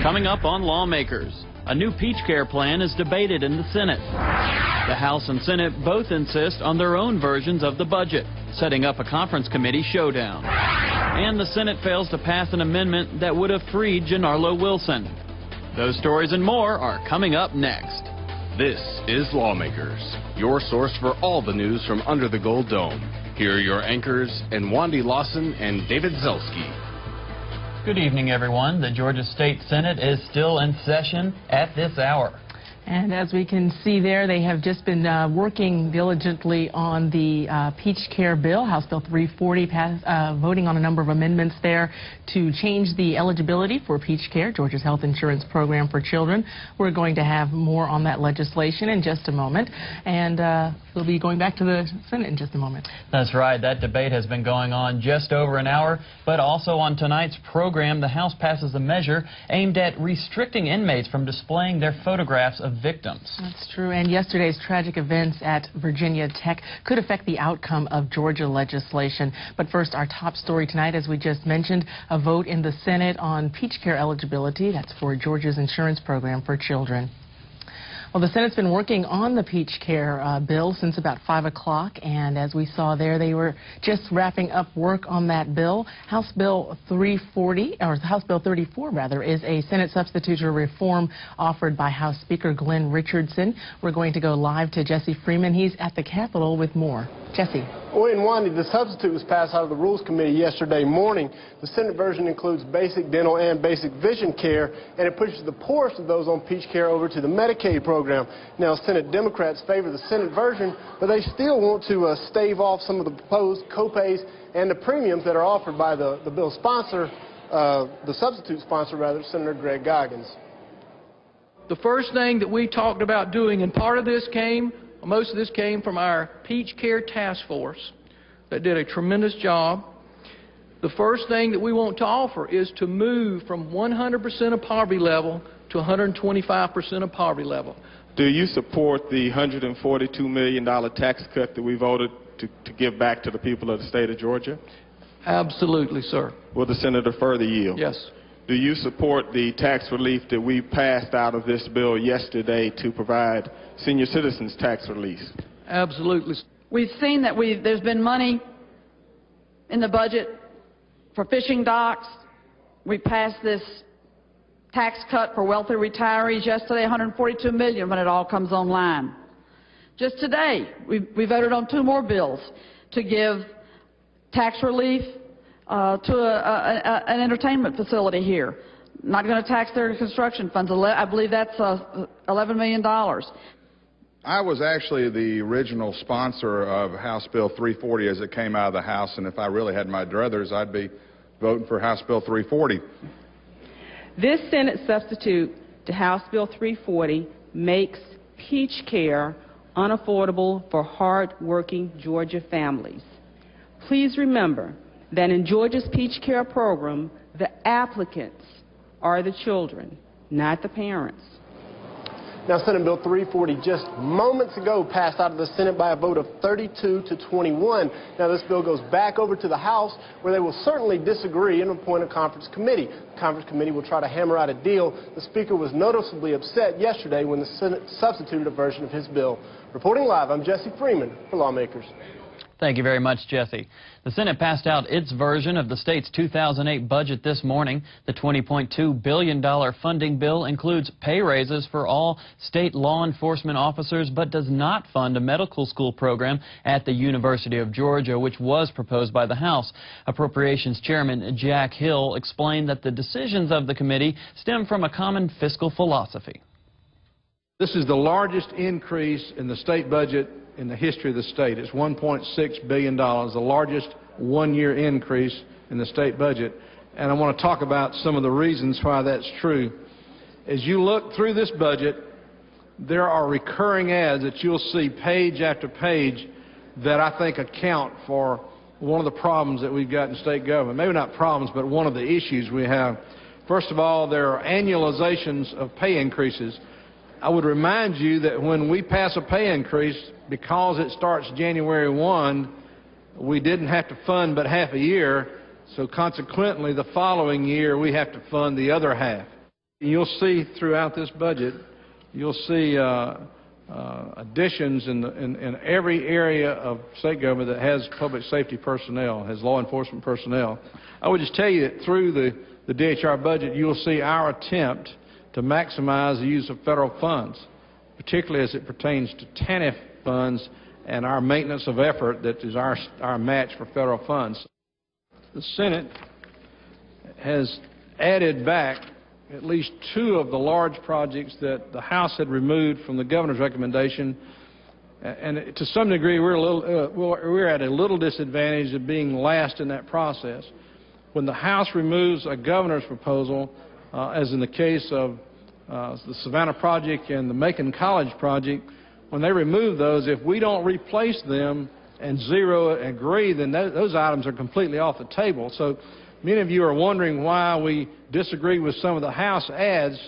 Coming up on Lawmakers, a new peach care plan is debated in the Senate. The House and Senate both insist on their own versions of the budget, setting up a conference committee showdown. And the Senate fails to pass an amendment that would have freed Genarlow Wilson. Those stories and more are coming up next. This is Lawmakers, your source for all the news from under the Gold Dome. Here are your anchors, Wandy Lawson and David Zelski. Good evening, everyone. The Georgia State Senate is still in session at this hour. And as we can see there, they have just been working diligently on the peach care bill, House Bill 340, voting on a number of amendments there to change the eligibility for peach care, Georgia's health insurance program for children. We're going to have more on that legislation in just a moment, and we'll be going back to the Senate in just a moment. That's right. That debate has been going on just over an hour, but also on tonight's program, the House passes a measure aimed at restricting inmates from displaying their photographs of victims. That's true, and yesterday's tragic events at Virginia Tech could affect the outcome of Georgia legislation. But first, our top story tonight, as we just mentioned, a vote in the Senate on peach care eligibility. That's for Georgia's insurance program for children. Well, the Senate's been working on the peach care bill since about 5 o'clock, and as we saw there, they were just wrapping up work on that bill. House Bill 340, or House Bill 34, rather, is a Senate substitute reform offered by House Speaker Glenn Richardson. We're going to go live to Jesse Freeman. He's at the Capitol with more. Jesse. Well, Wandy, the substitute was passed out of the Rules Committee yesterday morning. The Senate version includes basic dental and basic vision care, and it pushes the poorest of those on peach care over to the Medicaid program. Now, Senate Democrats favor the Senate version, but they still want to stave off some of the proposed copays and the premiums that are offered by the bill's sponsor, the substitute sponsor, rather, Senator Greg Goggins. The first thing that we talked about doing, and part of this most of this came from our Peach Care Task Force that did a tremendous job. The first thing that we want to offer is to move from 100% of poverty level to 125% of poverty level. Do you support the $142 million tax cut that we voted to give back to the people of the state of Georgia? Absolutely, sir. Will the senator further yield? Yes. Do you support the tax relief that we passed out of this bill yesterday to provide senior citizens tax relief? Absolutely. We've seen that there's been money in the budget for fishing docks. We passed this tax cut for wealthy retirees yesterday, $142 million when it all comes online. Just today, we voted on 2 more bills to give tax relief to an entertainment facility here. Not going to tax their construction funds. I believe that's $11 million. I was actually the original sponsor of House Bill 340 as it came out of the House, and if I really had my druthers, I'd be voting for House Bill 340. This Senate substitute to House Bill 340 makes peach care unaffordable for hard-working Georgia families. Please remember that in Georgia's peach care program, the applicants are the children, not the parents. Now, Senate Bill 340 just moments ago passed out of the Senate by a vote of 32 to 21. Now, this bill goes back over to the House, where they will certainly disagree and appoint a conference committee. The conference committee will try to hammer out a deal. The Speaker was noticeably upset yesterday when the Senate substituted a version of his bill. Reporting live, I'm Jesse Freeman for Lawmakers. Thank you very much, Jesse. The Senate passed out its version of the state's 2008 budget this morning. The $20.2 billion funding bill includes pay raises for all state law enforcement officers, but does not fund a medical school program at the University of Georgia, which was proposed by the House. Appropriations Chairman Jack Hill explained that the decisions of the committee stem from a common fiscal philosophy. This is the largest increase in the state budget in the history of the state. It's $1.6 billion, the largest one-year increase in the state budget. And I want to talk about some of the reasons why that's true. As you look through this budget, there are recurring ads that you'll see page after page that I think account for one of the problems that we've got in state government. Maybe not problems, but one of the issues we have. First of all, there are annualizations of pay increases. I would remind you that when we pass a pay increase, because it starts January 1, we didn't have to fund but half a year, so consequently the following year we have to fund the other half. You'll see throughout this budget, you'll see additions in every area of state government that has public safety personnel, has law enforcement personnel. I would just tell you that through the DHR budget, you'll see our attempt to maximize the use of federal funds, particularly as it pertains to TANF funds and our maintenance of effort that is our match for federal funds. The Senate has added back at least 2 of the large projects that the House had removed from the governor's recommendation, and to some degree we're at a little disadvantage of being last in that process. When the House removes a governor's proposal, as in the case of the Savannah project and the Macon College project, when they remove those, if we don't replace them and agree, then those items are completely off the table. So many of you are wondering why we disagree with some of the House adds.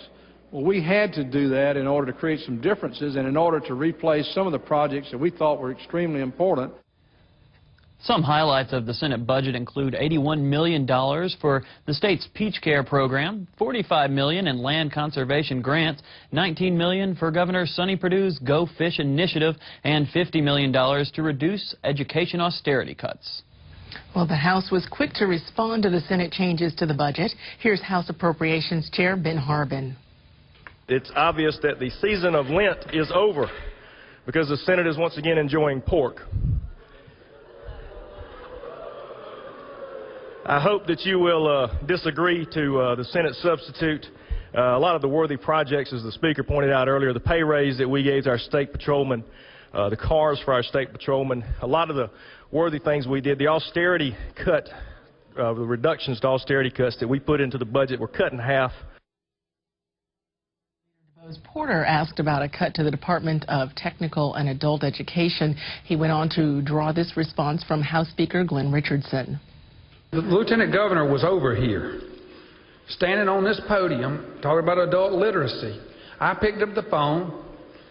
Well, we had to do that in order to create some differences and in order to replace some of the projects that we thought were extremely important. Some highlights of the Senate budget include $81 million for the state's Peach Care program, $45 million in land conservation grants, $19 million for Governor Sonny Perdue's Go Fish initiative, and $50 million to reduce education austerity cuts. Well, the House was quick to respond to the Senate changes to the budget. Here's House Appropriations Chair Ben Harbin. It's obvious that the season of Lent is over because the Senate is once again enjoying pork. I hope that you will disagree to the Senate substitute. A lot of the worthy projects, as the Speaker pointed out earlier, the pay raise that we gave our state patrolmen, the cars for our state patrolmen, a lot of the worthy things we did, the austerity cut, the reductions to austerity cuts that we put into the budget were cut in half. Porter asked about a cut to the Department of Technical and Adult Education. He went on to draw this response from House Speaker Glenn Richardson. The Lieutenant Governor was over here, standing on this podium, talking about adult literacy. I picked up the phone,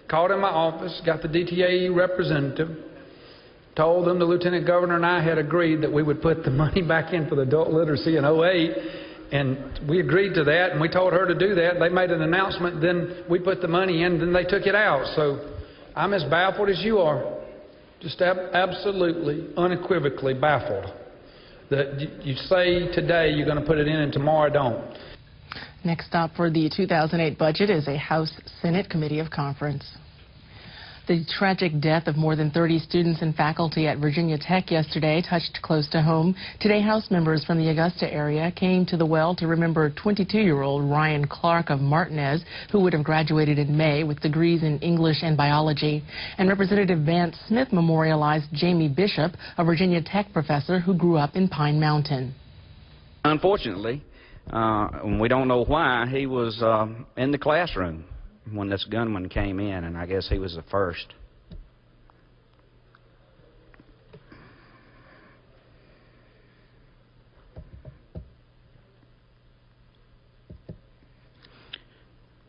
called in my office, got the DTAE representative, told them the Lieutenant Governor and I had agreed that we would put the money back in for the adult literacy in 2008, and we agreed to that, and we told her to do that. They made an announcement, then we put the money in, then they took it out. So I'm as baffled as you are, just absolutely, unequivocally baffled. That you say today you're going to put it in and tomorrow don't. Next stop for the 2008 budget is a House-Senate Committee of Conference. The tragic death of more than 30 students and faculty at Virginia Tech yesterday touched close to home. Today, House members from the Augusta area came to the well to remember 22-year-old Ryan Clark of Martinez, who would have graduated in May with degrees in English and biology. And Representative Vance Smith memorialized Jamie Bishop, a Virginia Tech professor who grew up in Pine Mountain. Unfortunately, we don't know why, he was in the classroom when this gunman came in, and I guess he was the first.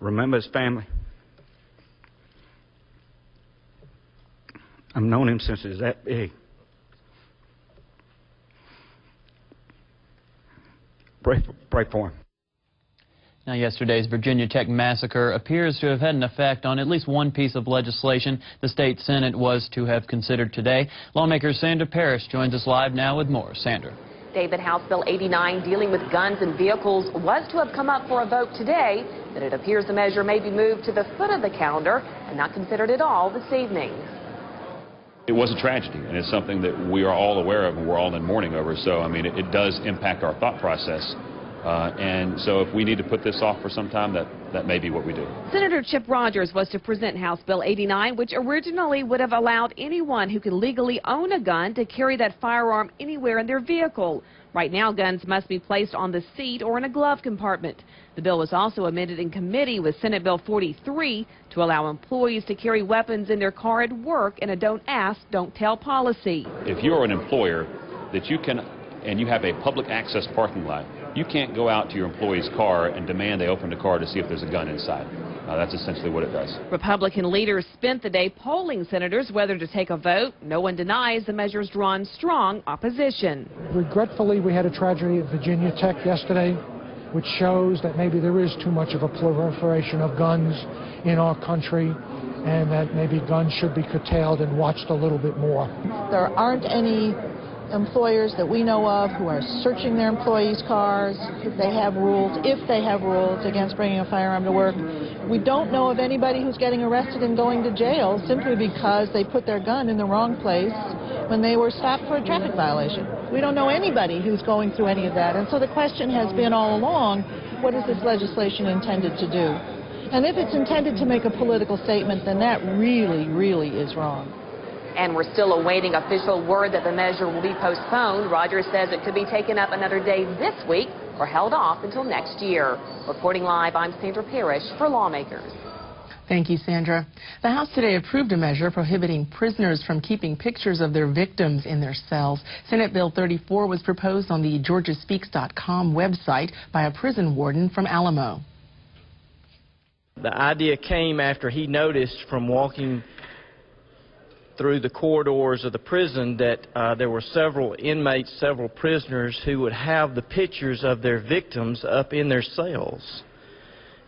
Remember his family? I've known him since he was that big. Pray for him. Now, yesterday's Virginia Tech massacre appears to have had an effect on at least one piece of legislation the state Senate was to have considered today. Lawmakers Sandra Parrish joins us live now with more. Sandra. David, House Bill 89 dealing with guns and vehicles was to have come up for a vote today, but it appears the measure may be moved to the foot of the calendar and not considered at all this evening. It was a tragedy, and it's something that we are all aware of and we're all in mourning over. So, I mean, it does impact our thought process. And so if we need to put this off for some time, that may be what we do. Senator Chip Rogers was to present House Bill 89, which originally would have allowed anyone who could legally own a gun to carry that firearm anywhere in their vehicle. Right now, guns must be placed on the seat or in a glove compartment. The bill was also amended in committee with Senate Bill 43 to allow employees to carry weapons in their car at work in a don't ask, don't tell policy. If you're an employer that you can, and you have a public access parking lot, you can't go out to your employee's car and demand they open the car to see if there's a gun inside. That's essentially what it does. Republican leaders spent the day polling senators whether to take a vote. No one denies the measure's drawn strong opposition. Regretfully, we had a tragedy at Virginia Tech yesterday. which shows that maybe there is too much of a proliferation of guns in our country, and that maybe guns should be curtailed and watched a little bit more. There aren't any employers that we know of who are searching their employees' cars if they have rules against bringing a firearm to work. We don't know of anybody who's getting arrested and going to jail simply because they put their gun in the wrong place when they were stopped for a traffic violation. We don't know anybody who's going through any of that. And so the question has been all along, what is this legislation intended to do? And if it's intended to make a political statement, then that really, really is wrong. And we're still awaiting official word that the measure will be postponed. Rogers says it could be taken up another day this week or held off until next year. Reporting live, I'm Sandra Parrish for Lawmakers. Thank you, Sandra. The House today approved a measure prohibiting prisoners from keeping pictures of their victims in their cells. Senate Bill 34 was proposed on the GeorgiaSpeaks.com website by a prison warden from Alamo. The idea came after he noticed from walking through the corridors of the prison that there were several inmates, several prisoners who would have the pictures of their victims up in their cells.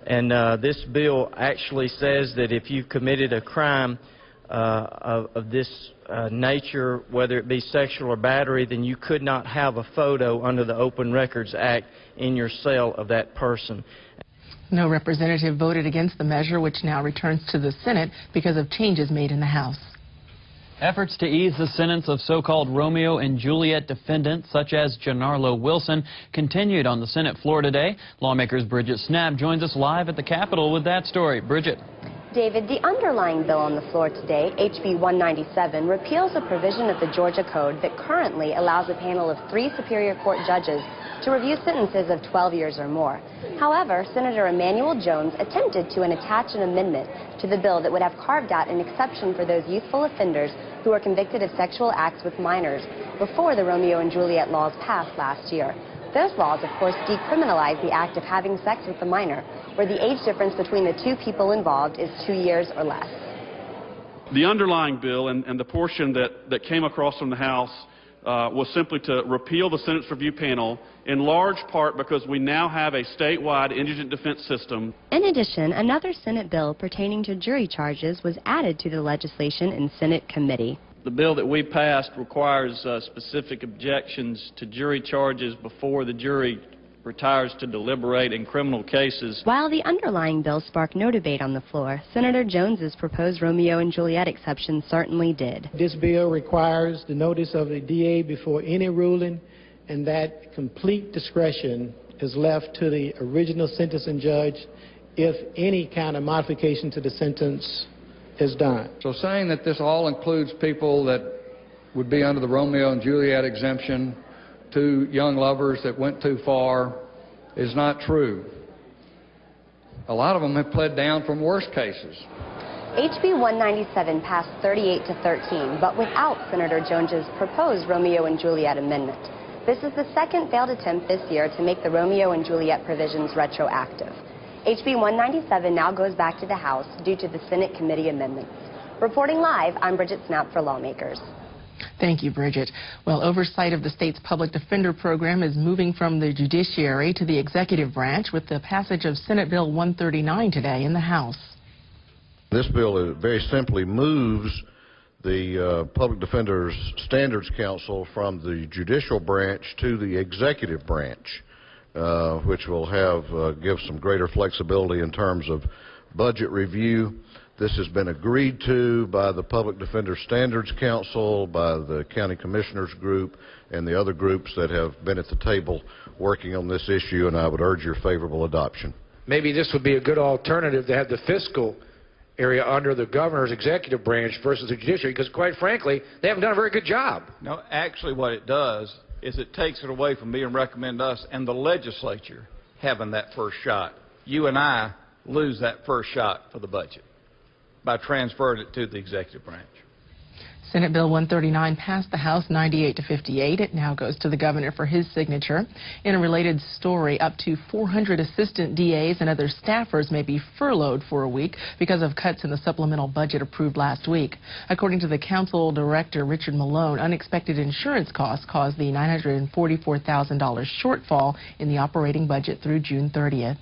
And this bill actually says that if you've committed a crime of this nature, whether it be sexual or battery, then you could not have a photo under the Open Records Act in your cell of that person. No representative voted against the measure, which now returns to the Senate because of changes made in the House. Efforts to ease the sentence of so-called Romeo and Juliet defendants, such as Genarlow Wilson, continued on the Senate floor today. Lawmakers Bridget Snapp joins us live at the Capitol with that story. Bridget. David, the underlying bill on the floor today, HB 197, repeals a provision of the Georgia Code that currently allows a panel of 3 Superior Court judges to review sentences of 12 years or more. However, Senator Emanuel Jones attempted to attach an amendment to the bill that would have carved out an exception for those youthful offenders who were convicted of sexual acts with minors before the Romeo and Juliet laws passed last year. Those laws, of course, decriminalize the act of having sex with a minor, where the age difference between the 2 people involved is 2 years or less. The underlying bill and the portion that came across from the House was simply to repeal the sentence review panel, in large part because we now have a statewide indigent defense system. In addition, another Senate bill pertaining to jury charges was added to the legislation in Senate committee. The bill that we passed requires specific objections to jury charges before the jury retires to deliberate in criminal cases. While the underlying bill sparked no debate on the floor, Senator Jones's proposed Romeo and Juliet exception certainly did. This bill requires the notice of the DA before any ruling, and that complete discretion is left to the original sentencing judge if any kind of modification to the sentence is done. So saying that this all includes people that would be under the Romeo and Juliet exemption, 2 young lovers that went too far, is not true. A lot of them have pled down from worse cases. HB 197 passed 38 to 13, but without Senator Jones's proposed Romeo and Juliet amendment. This is the second failed attempt this year to make the Romeo and Juliet provisions retroactive. HB 197 now goes back to the House due to the Senate committee amendments. Reporting live, I'm Bridget Snapp for Lawmakers. Thank you, Bridget. Well, oversight of the state's public defender program is moving from the judiciary to the executive branch with the passage of Senate Bill 139 today in the House. This bill very simply moves the Public Defender's Standards Council from the judicial branch to the executive branch, which will give some greater flexibility in terms of budget review. This has been agreed to by the Public Defender Standards Council, by the County Commissioners Group, and the other groups that have been at the table working on this issue, and I would urge your favorable adoption. Maybe this would be a good alternative to have the fiscal area under the governor's executive branch versus the judiciary, because quite frankly, they haven't done a very good job. No, actually what it does is it takes it away from being recommended to us and the legislature having that first shot. You and I lose that first shot for the budget by transferring it to the executive branch. Senate Bill 139 passed the House 98 to 58. It now goes to the governor for his signature. In a related story, up to 400 assistant DAs and other staffers may be furloughed for a week because of cuts in the supplemental budget approved last week. According to the council director, Richard Malone, unexpected insurance costs caused the $944,000 shortfall in the operating budget through June 30th.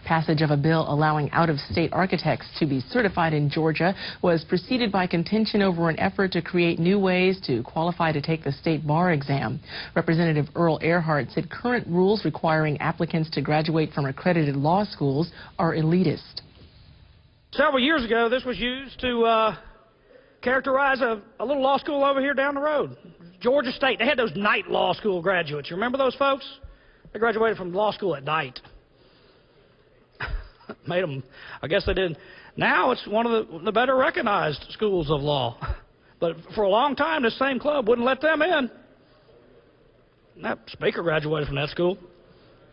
Passage of a bill allowing out-of-state architects to be certified in Georgia was preceded by contention over an effort to create new ways to qualify to take the state bar exam. Representative Earl Earhart said current rules requiring applicants to graduate from accredited law schools are elitist. Several years ago, this was used to characterize a little law school over here down the road, Georgia State. They had those night law school graduates. You remember those folks? They graduated from law school at night. Made them, I guess they did. Now it's one of the better recognized schools of law. But for a long time, this same club wouldn't let them in. That speaker graduated from that school.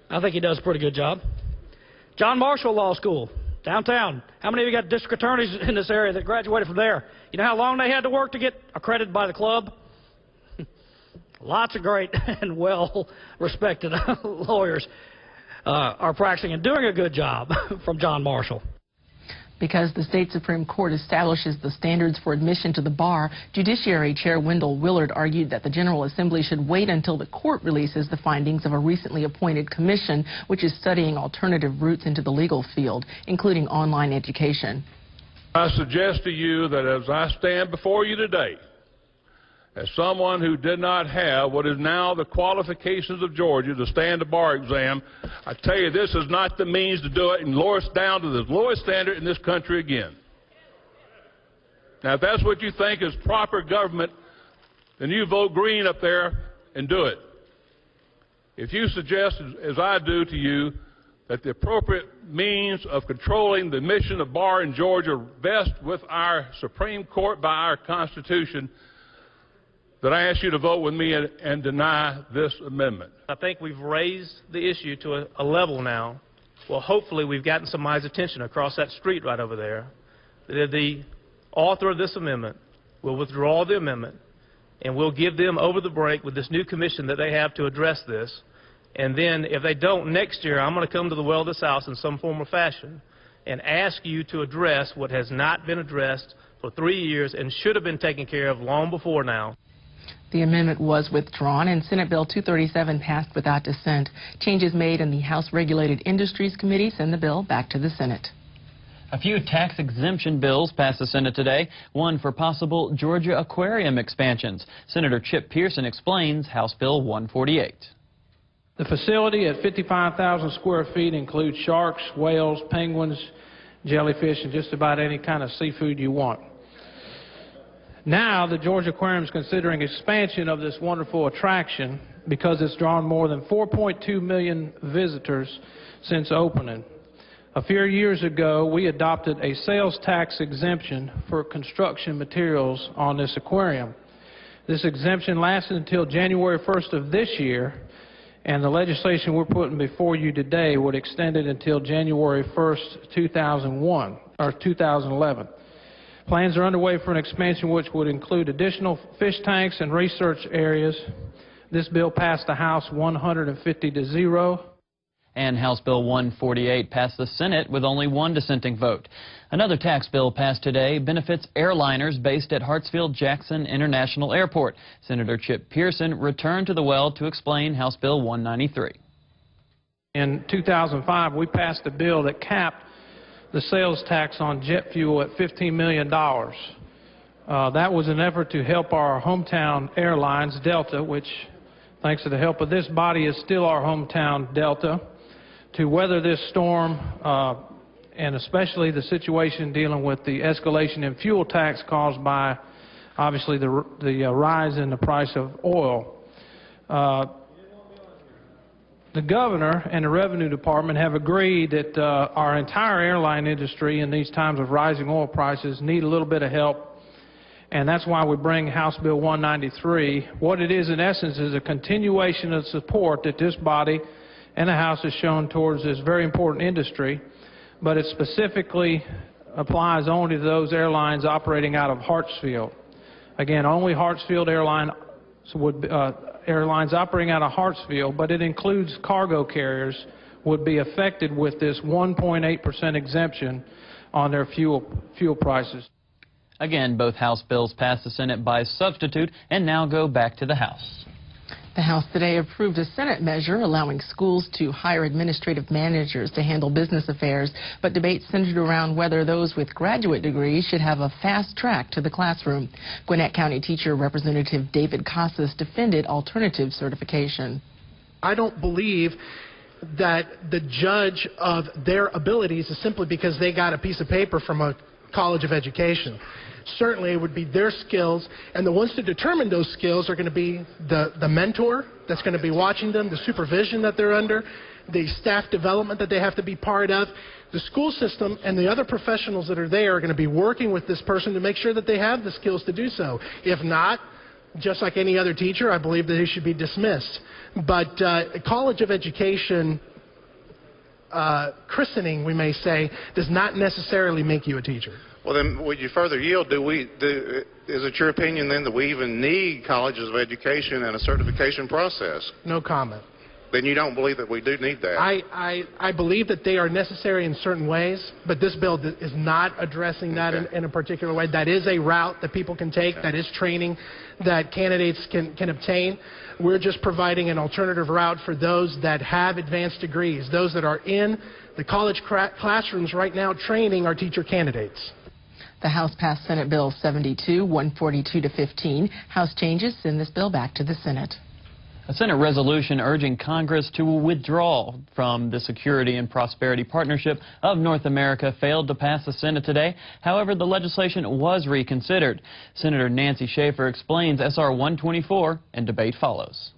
I think he does a pretty good job. John Marshall Law School, downtown. How many of you got district attorneys in this area that graduated from there? You know how long they had to work to get accredited by the club? Lots of great and well-respected lawyers are practicing and doing a good job from John Marshall. Because the state Supreme Court establishes the standards for admission to the bar, Judiciary Chair Wendell Willard argued that the General Assembly should wait until the court releases the findings of a recently appointed commission, which is studying alternative routes into the legal field, including online education. I suggest to you that as I stand before you today, as someone who did not have what is now the qualifications of Georgia to stand the bar exam, I tell you this is not the means to do it and lower us down to the lowest standard in this country again. Now, if that's what you think is proper government, then you vote green up there and do it. If you suggest, as I do to you, that the appropriate means of controlling the admission of bar in Georgia vest with our Supreme Court by our Constitution, that I ask you to vote with me and deny this amendment. I think we've raised the issue to a level now. Well, hopefully we've gotten somebody's attention across that street right over there, that the author of this amendment will withdraw the amendment, and we'll give them over the break with this new commission that they have to address this. And then if they don't, next year I'm going to come to the well of this House in some form or fashion and ask you to address what has not been addressed for 3 years and should have been taken care of long before now. The amendment was withdrawn, and Senate Bill 237 passed without dissent. Changes made in the House Regulated Industries Committee send the bill back to the Senate. A few tax exemption bills passed the Senate today, one for possible Georgia aquarium expansions. Senator Chip Pearson explains House Bill 148. The facility at 55,000 square feet includes sharks, whales, penguins, jellyfish, and just about any kind of seafood you want. Now, the Georgia Aquarium is considering expansion of this wonderful attraction because it's drawn more than 4.2 million visitors since opening. A few years ago, we adopted a sales tax exemption for construction materials on this aquarium. This exemption lasted until January 1st of this year, and the legislation we're putting before you today would extend it until January 1st, 2011. Plans are underway for an expansion which would include additional fish tanks and research areas. This bill passed the House 150-0. And House Bill 148 passed the Senate with only one dissenting vote. Another tax bill passed today benefits airliners based at Hartsfield-Jackson International Airport. Senator Chip Pearson returned to the well to explain House Bill 193. In 2005, we passed a bill that capped the sales tax on jet fuel at $15 million. That was an effort to help our hometown airlines, Delta, which, thanks to the help of this body, is still our hometown Delta, to weather this storm, and especially the situation dealing with the escalation in fuel tax caused by, obviously, the rise in the price of oil. The governor and the Revenue Department have agreed that our entire airline industry in these times of rising oil prices need a little bit of help, and that's why we bring House Bill 193. What it is, in essence, is a continuation of support that this body and the House has shown towards this very important industry, but it specifically applies only to those airlines operating out of Hartsfield. Again, only Hartsfield Airlines operating out of Hartsfield, but it includes cargo carriers, would be affected with this 1.8% exemption on their fuel prices. Again, both House bills passed the Senate by substitute and now go back to the House. The House today approved a Senate measure allowing schools to hire administrative managers to handle business affairs, but debate centered around whether those with graduate degrees should have a fast track to the classroom. Gwinnett County teacher Representative David Casas defended alternative certification. I don't believe that the judge of their abilities is simply because they got a piece of paper from a college of education. Certainly it would be their skills, and the ones to determine those skills are going to be the mentor that's going to be watching them, the supervision that they're under, the staff development that they have to be part of. The school system and the other professionals that are there are going to be working with this person to make sure that they have the skills to do so. If not, just like any other teacher, I believe that they should be dismissed. But a college of education christening, we may say, does not necessarily make you a teacher. Well, then, would you further yield? Is it your opinion, then, that we even need colleges of education and a certification process? No comment. Then you don't believe that we do need that? I believe that they are necessary in certain ways, but this bill is not addressing that in a particular way. That is a route that people can take. That is training that candidates can obtain. We're just providing an alternative route for those that have advanced degrees, those that are in the college classrooms right now training our teacher candidates. The House passed Senate Bill 72, 142 to 15. House changes send this bill back to the Senate. A Senate resolution urging Congress to withdraw from the Security and Prosperity Partnership of North America failed to pass the Senate today. However, the legislation was reconsidered. Senator Nancy Schaefer explains SR 124, and debate follows.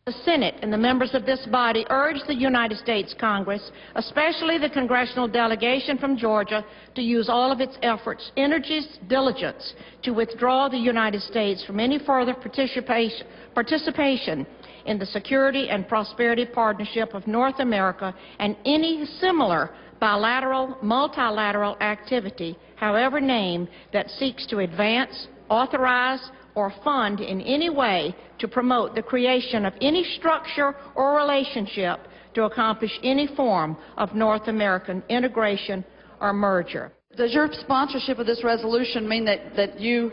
The Senate and the members of this body urge the United States Congress, especially the congressional delegation from Georgia, to use all of its efforts, energies, diligence to withdraw the United States from any further participation in the Security and Prosperity Partnership of North America and any similar bilateral, multilateral activity, however named, that seeks to advance, authorize, or fund in any way to promote the creation of any structure or relationship to accomplish any form of North American integration or merger. Does your sponsorship of this resolution mean that you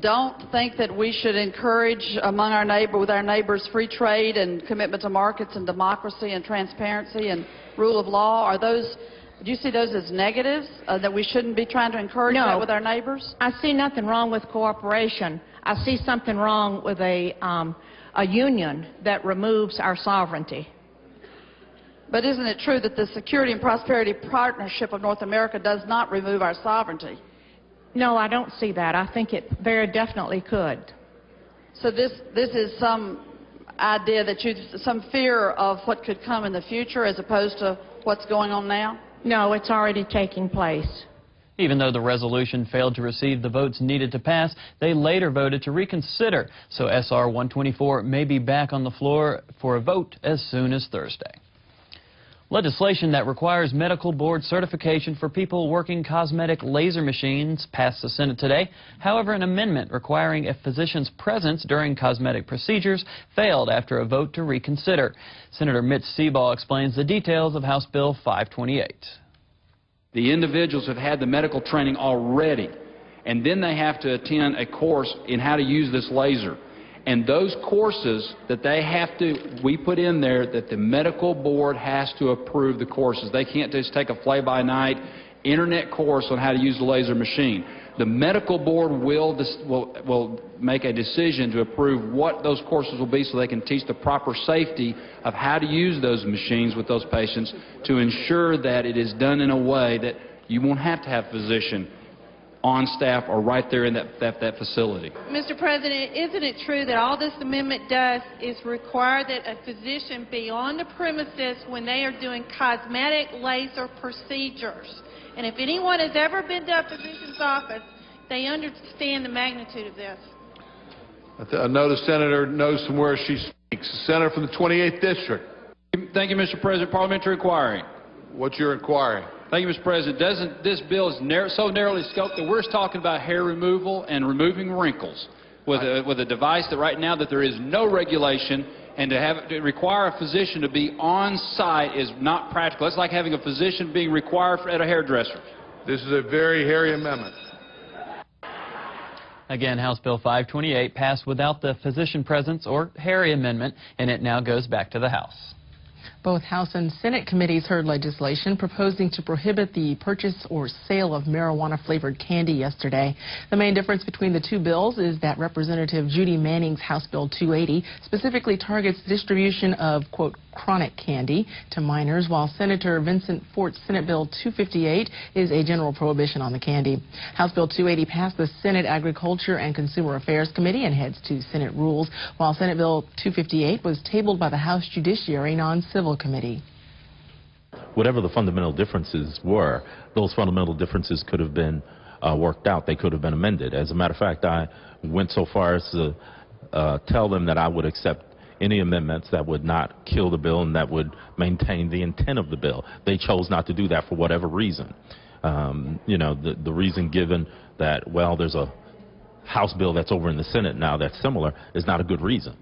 don't think that we should encourage with our neighbors free trade and commitment to markets and democracy and transparency and rule of law? Do you see those as negatives, that we shouldn't be trying to encourage that with our neighbors? I see nothing wrong with cooperation. I see something wrong with a union that removes our sovereignty. But isn't it true that the Security and Prosperity Partnership of North America does not remove our sovereignty? No, I don't see that. I think it very definitely could. So this is some idea that some fear of what could come in the future as opposed to what's going on now? No, it's already taking place. Even though the resolution failed to receive the votes needed to pass, they later voted to reconsider. So SR 124 may be back on the floor for a vote as soon as Thursday. Legislation that requires medical board certification for people working cosmetic laser machines passed the Senate today. However, an amendment requiring a physician's presence during cosmetic procedures failed after a vote to reconsider. Senator Mitch Seabaugh explains the details of House Bill 528. The individuals have had the medical training already, and then they have to attend a course in how to use this laser. And those courses that we put in there that the medical board has to approve the courses. They can't just take a fly-by-night internet course on how to use the laser machine. The medical board will make a decision to approve what those courses will be so they can teach the proper safety of how to use those machines with those patients to ensure that it is done in a way that you won't have to have a physician on staff or right there in that facility. Mr. President, isn't it true that all this amendment does is require that a physician be on the premises when they are doing cosmetic laser procedures? And if anyone has ever been to a physician's office, they understand the magnitude of this. I know the senator knows from where she speaks. The senator from the 28th District. Thank you, Mr. President. Parliamentary inquiry. what you're inquiring. Thank you, Mr. President. This bill is so narrowly scoped that we're talking about hair removal and removing wrinkles with a device that right now that there is no regulation, and to require a physician to be on site is not practical. It's like having a physician being required at a hairdresser. This is a very hairy amendment. Again, House Bill 528 passed without the physician presence or Harry amendment, and it now goes back to the House. Both House and Senate committees heard legislation proposing to prohibit the purchase or sale of marijuana-flavored candy yesterday. The main difference between the two bills is that Representative Judy Manning's House Bill 280 specifically targets distribution of, quote, chronic candy to minors, while Senator Vincent Fort's Senate Bill 258 is a general prohibition on the candy. House Bill 280 passed the Senate Agriculture and Consumer Affairs Committee and heads to Senate Rules, while Senate Bill 258 was tabled by the House Judiciary Non-Civil Committee. Whatever the fundamental differences were, those fundamental differences could have been worked out. They could have been amended. As a matter of fact, I went so far as to tell them that I would accept any amendments that would not kill the bill and that would maintain the intent of the bill. They chose not to do that for whatever reason. You know, the reason given that, well, there's a House bill that's over in the Senate now that's similar is not a good reason.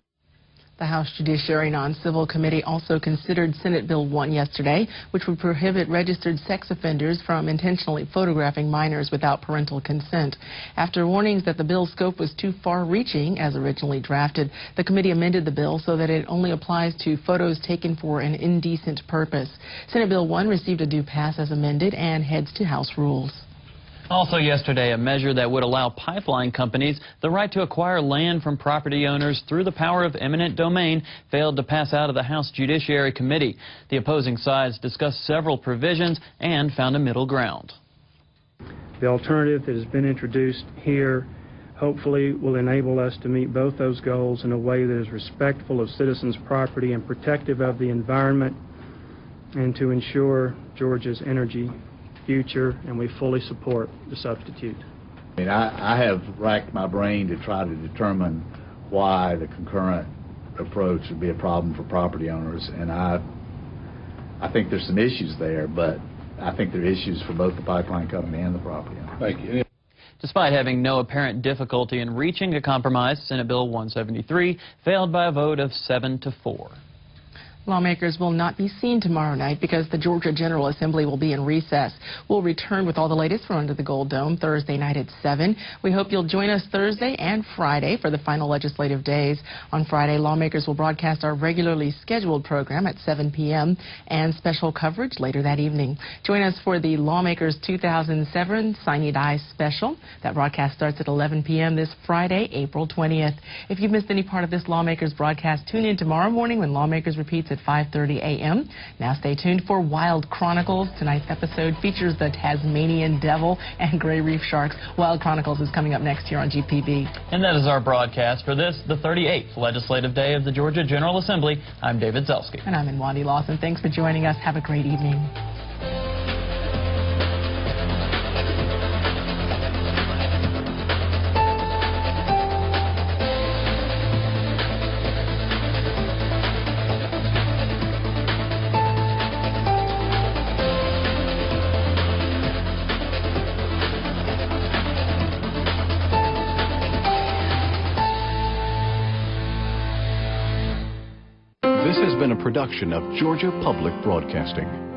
The House Judiciary Non-Civil Committee also considered Senate Bill 1 yesterday, which would prohibit registered sex offenders from intentionally photographing minors without parental consent. After warnings that the bill's scope was too far-reaching as originally drafted, the committee amended the bill so that it only applies to photos taken for an indecent purpose. Senate Bill 1 received a due pass as amended and heads to House Rules. Also yesterday, a measure that would allow pipeline companies the right to acquire land from property owners through the power of eminent domain failed to pass out of the House Judiciary Committee. The opposing sides discussed several provisions and found a middle ground. The alternative that has been introduced here hopefully will enable us to meet both those goals in a way that is respectful of citizens' property and protective of the environment, and to ensure Georgia's energy future, and we fully support the substitute. I mean, I have racked my brain to try to determine why the concurrent approach would be a problem for property owners, and I think there's some issues there, but I think there are issues for both the pipeline company and the property owner. Thank you. Despite having no apparent difficulty in reaching a compromise, Senate Bill 173 failed by a vote of 7-4. Lawmakers will not be seen tomorrow night because the Georgia General Assembly will be in recess. We'll return with all the latest from under the Gold Dome Thursday night at 7. We hope you'll join us Thursday and Friday for the final legislative days. On Friday, lawmakers will broadcast our regularly scheduled program at 7 p.m. and special coverage later that evening. Join us for the Lawmakers 2007 Sine Die special. That broadcast starts at 11 p.m. this Friday, April 20th. If you've missed any part of this Lawmakers broadcast, tune in tomorrow morning when Lawmakers repeats at 5:30 a.m. Now stay tuned for Wild Chronicles. Tonight's episode features the Tasmanian Devil and Gray Reef Sharks. Wild Chronicles is coming up next here on GPB. And that is our broadcast for this, the 38th legislative day of the Georgia General Assembly. I'm David Zelsky. And I'm Inwandi Lawson. Thanks for joining us. Have a great evening. This has been a production of Georgia Public Broadcasting.